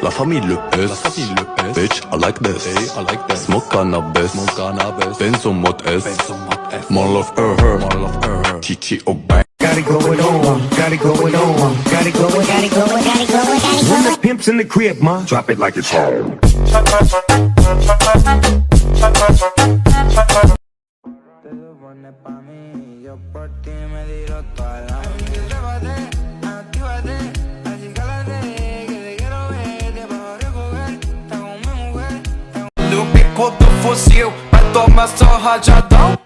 La famille le S, bitch, I like this. Smoke cannabis, Benz on mode S. More love her, Chichi au bang. Got it going on, got it going on, got it going, got it going, got it going, got it going. When the pimp's in the crib, ma, drop it like it's home. Bico do fuzil, vai tomar só rajadão.